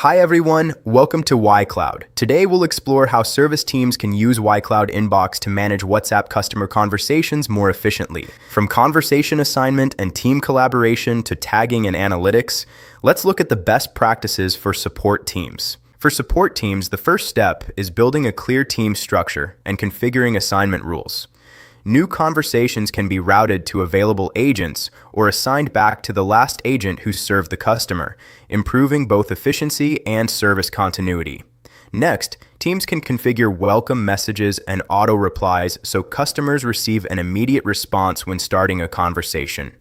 Hi everyone, welcome to YCloud. Today we'll explore how service teams can use YCloud Inbox to manage WhatsApp customer conversations more efficiently. From conversation assignment and team collaboration to tagging and analytics, let's look at the best practices for support teams. For support teams, the first step is building a clear team structure and configuring assignment rules. New conversations can be routed to available agents or assigned back to the last agent who served the customer, improving both efficiency and service continuity. Next, teams can configure welcome messages and auto replies so customers receive an immediate response when starting a conversation.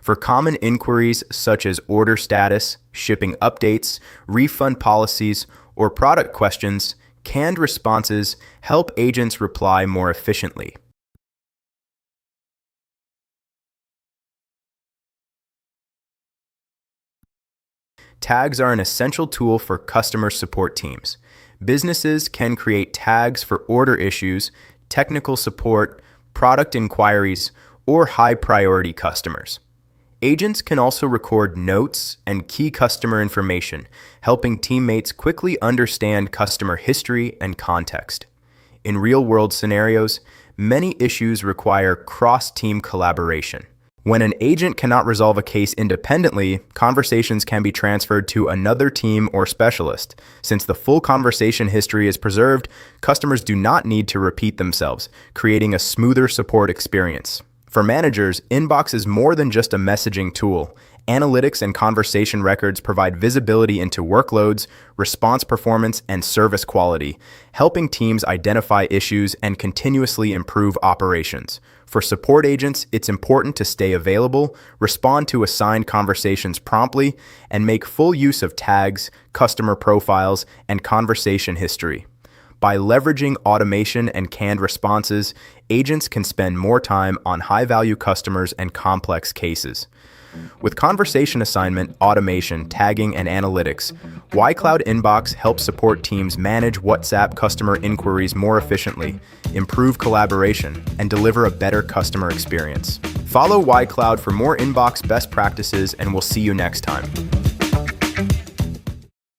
For common inquiries such as order status, shipping updates, refund policies, or product questions, canned responses help agents reply more efficiently. Tags are an essential tool for customer support teams. Businesses can create tags for order issues, technical support, product inquiries, or high-priority customers. Agents can also record notes and key customer information, helping teammates quickly understand customer history and context. In real-world scenarios, many issues require cross-team collaboration. When an agent cannot resolve a case independently, conversations can be transferred to another team or specialist. Since the full conversation history is preserved, customers do not need to repeat themselves, creating a smoother support experience. For managers, Inbox is more than just a messaging tool. Analytics and conversation records provide visibility into workloads, response performance, and service quality, helping teams identify issues and continuously improve operations. For support agents, it's important to stay available, respond to assigned conversations promptly, and make full use of tags, customer profiles, and conversation history. By leveraging automation and canned responses, agents can spend more time on high-value customers and complex cases. With conversation assignment, automation, tagging, and analytics, YCloud Inbox helps support teams manage WhatsApp customer inquiries more efficiently, improve collaboration, and deliver a better customer experience. Follow YCloud for more Inbox best practices, and we'll see you next time.